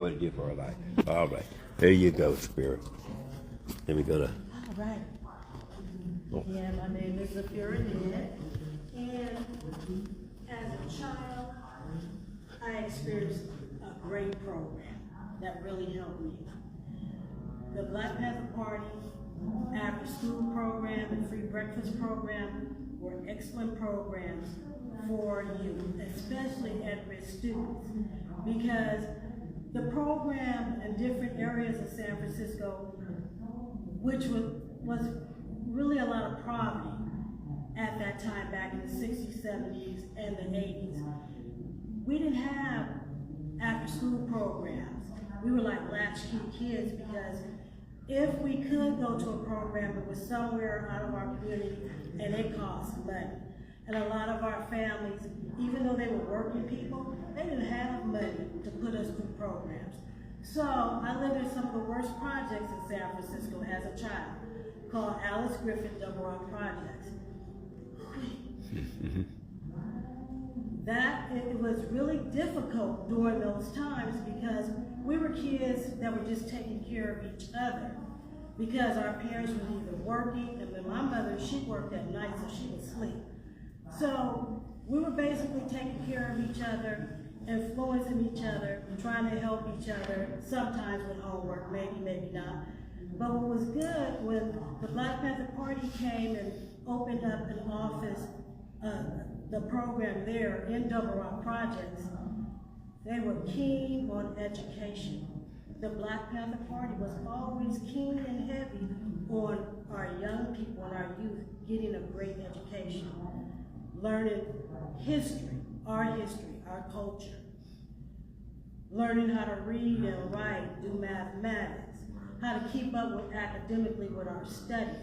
What it did for our life. All right. There you go, Spirit. Let me go to. All right. Yeah, my name is Zafirah Ned, and as a child, I experienced a great program that really helped me. The Black Panther Party, after school program, and free breakfast program were excellent programs for youth, especially at-risk students, because the program in different areas of San Francisco, which was really a lot of poverty at that time, back in the 60s, 70s, and the 80s. We didn't have after-school programs. We were like latchkey kids, because if we could go to a program, it was somewhere out of our community, and it cost money. And a lot of our families, even though they were working people, they didn't have money to put us through programs. So I lived in some of the worst projects in San Francisco as a child, called Alice Griffith Double Rock Projects. It was really difficult during those times, because we were kids that were just taking care of each other, because our parents were either working, and then my mother, she worked at night, so she would sleep. So we were basically taking care of each other, influencing each other, trying to help each other, sometimes with homework, maybe not. But what was good, when the Black Panther Party came and opened up an office, the program there in Double Rock Projects, they were keen on education. The Black Panther Party was always keen and heavy on our young people and our youth getting a great education, learning history, our culture, learning how to read and write, do mathematics, how to keep up with academically with our studies,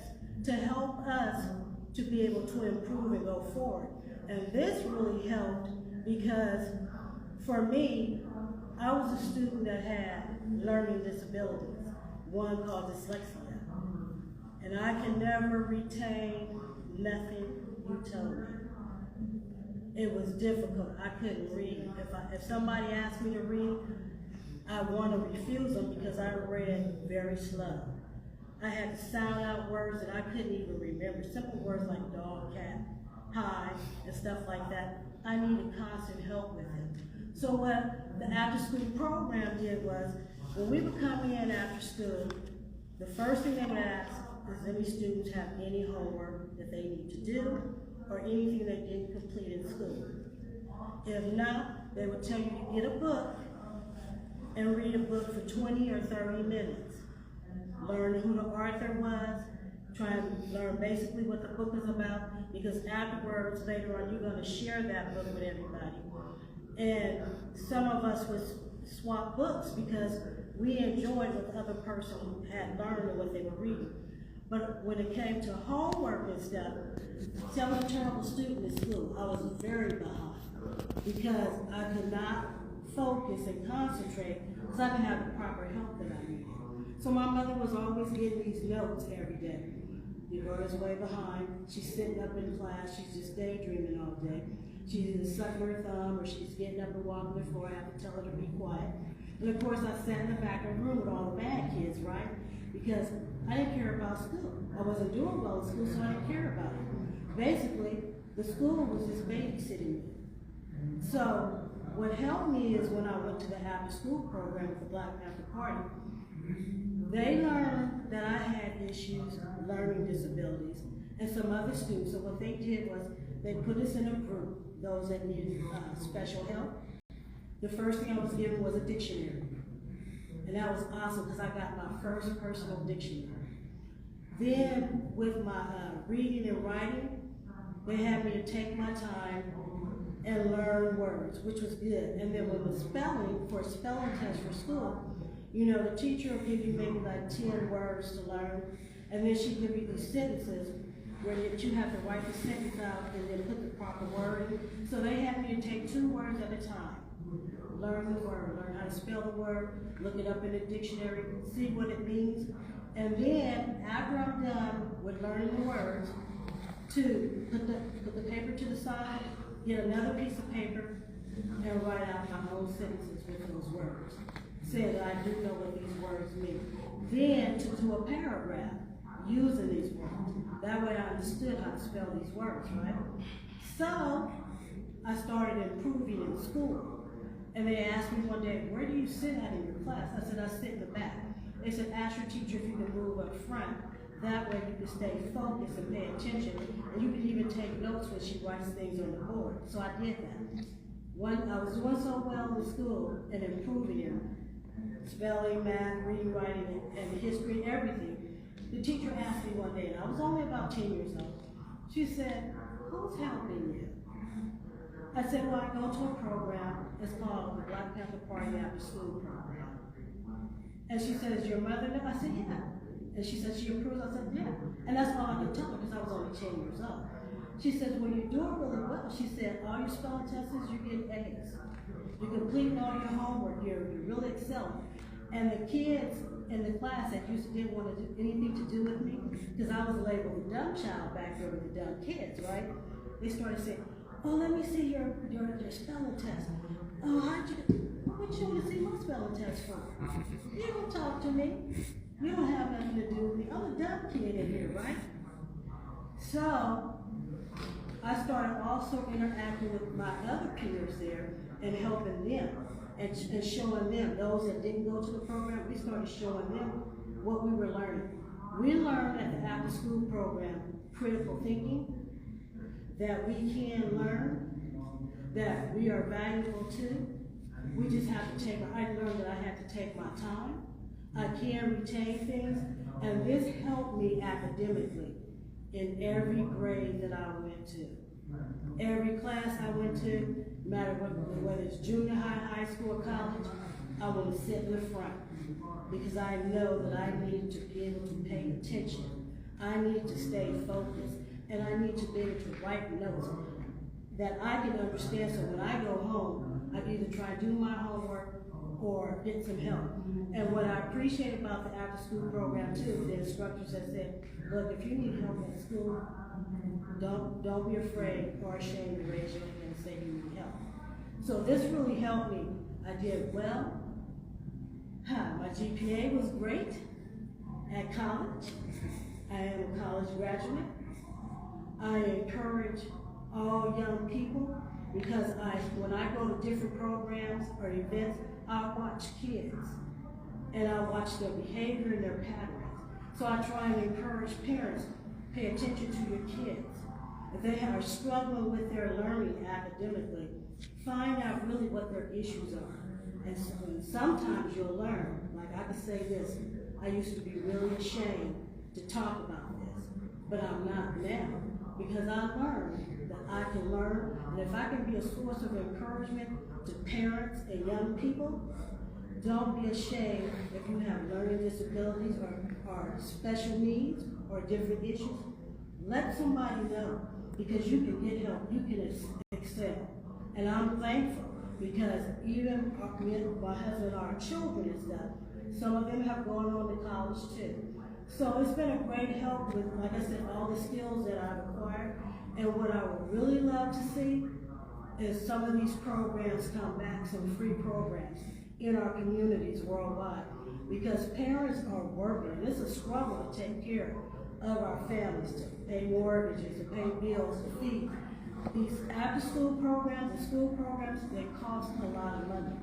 to help us to be able to improve and go forward. And this really helped, because for me, I was a student that had learning disabilities, one called dyslexia. And I can never retain nothing you told me. It was difficult. I couldn't read. If somebody asked me to read, I want to refuse them, because I read very slow. I had to sound out words that I couldn't even remember. Simple words like dog, cat, hi, and stuff like that. I needed constant help with it. So what the after-school program did was, when we would come in after school, the first thing they would ask is, any students have any homework that they need to do, or anything they didn't complete in school. If not, they would tell you to get a book and read a book for 20 or 30 minutes. Learn who the author was, try and learn basically what the book is about, because afterwards, later on, you're going to share that book with everybody. And some of us would swap books, because we enjoyed what the other person had learned or what they were reading. But when it came to homework and stuff, see, I was a terrible student in school. I was very behind, because I could not focus and concentrate, because I didn't have the proper help that I needed. So my mother was always getting these notes every day. Your daughter's way behind. She's sitting up in class. She's just daydreaming all day. She's either sucking her thumb, or she's getting up and walking the floor. I have to tell her to be quiet. And of course, I sat in the back of the room with all the bad kids, right? Because I didn't care about school. I wasn't doing well in school, so I didn't care about it. Basically, the school was just babysitting me. So what helped me is when I went to the after-school program with the Black Panther Party, they learned that I had issues, learning disabilities, and some other students. So what they did was, they put us in a group, those that needed special help. The first thing I was given was a dictionary. And that was awesome, because I got my first personal dictionary. Then with my reading and writing, they had me to take my time and learn words, which was good. And then with the spelling, for a spelling test for school, you know, the teacher will give you maybe like 10 words to learn, and then she'll give you these sentences where you have to write the sentence out and then put the proper word in. So they had me to take 2 words at a time. Learn the word, learn how to spell the word, look it up in the dictionary, see what it means. And then, after I'm done with learning the words, to put the paper to the side, get another piece of paper, and write out my own sentences with those words. said I do know what these words mean. Then to do a paragraph using these words. That way I understood how to spell these words, right? So I started improving in school. And they asked me one day, where do you sit at in your class? I said, I sit in the back. They said, ask your teacher if you can move up front. That way you can stay focused and pay attention. And you can even take notes when she writes things on the board. So I did that. I was doing so well in school and improving in spelling, math, reading, writing, and history, everything. The teacher asked me one day, and I was only about 10 years old. She said, who's helping you? I said, well, I go to a program. It's called the Black Panther Party After School Program. And she said, is your mother there? I said, yeah. And she said, she approves? I said, yeah. And that's all I could tell her because I was only 10 years old. She says, well, you're doing really well. She said, all your spelling tests, you get A's. You're completing all your homework. You're really excelling. And the kids in the class that didn't want to do anything to do with me, because I was labeled the dumb child back there with the dumb kids, right? They started saying, oh, let me see your spelling test. Oh, what you want to see my spelling test for? You don't talk to me. You don't have nothing to do with me. I'm a dumb kid in here, right? So I started also interacting with my other peers there and helping them and showing them, those that didn't go to the program, we started showing them what we were learning. We learned at the after school program critical thinking, that we can learn, that we are valuable too. We just have to I learned that I had to take my time. I can retain things, and this helped me academically in every grade that I went to. Every class I went to, no matter whether it's junior high, high school, or college, I would sit in the front because I know that I need to be able to pay attention. I need to stay focused, and I need to be able to write notes that I can understand. So when I go home, I can either try to do my homework or get some help. And what I appreciate about the after school program too, the instructors that said, look, if you need help at school, don't be afraid or ashamed to raise your hand and say you need help. So this really helped me. I did well. My GPA was great at college. I am a college graduate. I encourage all young people because when I go to different programs or events, I watch kids and I watch their behavior and their patterns. So I try and encourage parents, pay attention to your kids. If they are struggling with their learning academically, find out really what their issues are. And sometimes you'll learn, like I can say this, I used to be really ashamed to talk about this, but I'm not now because I learned that I can learn, and if I can be a source of encouragement to parents and young people, don't be ashamed if you have learning disabilities or special needs or different issues. Let somebody know because you can get help, you can excel. And I'm thankful because even my husband and our children and stuff, some of them have gone on to college too. So it's been a great help with, like I said, all the skills that I've acquired. And what I would really love to see is some of these programs come back, some free programs in our communities worldwide. Because parents are working, and it's a struggle to take care of our families, to pay mortgages, to pay bills, to feed. These after-school programs and school programs, they cost a lot of money.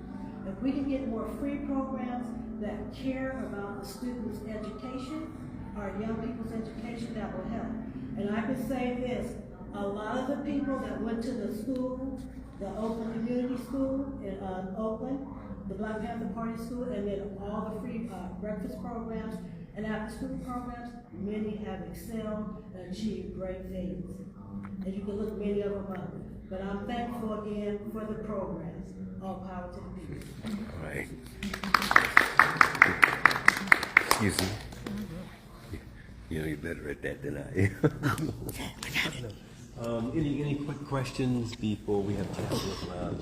If we can get more free programs that care about the students' education, our young people's education, that will help. And I can say this, a lot of the people that went to the school, the Oakland Community School in Oakland, the Black Panther Party School, and then all the free breakfast programs and after-school programs, many have excelled and achieved great things. And you can look many of them up. But I'm thankful again for the programs. All power to the people. All right. Excuse me. You're better at that than I am. Any quick questions before we have chat with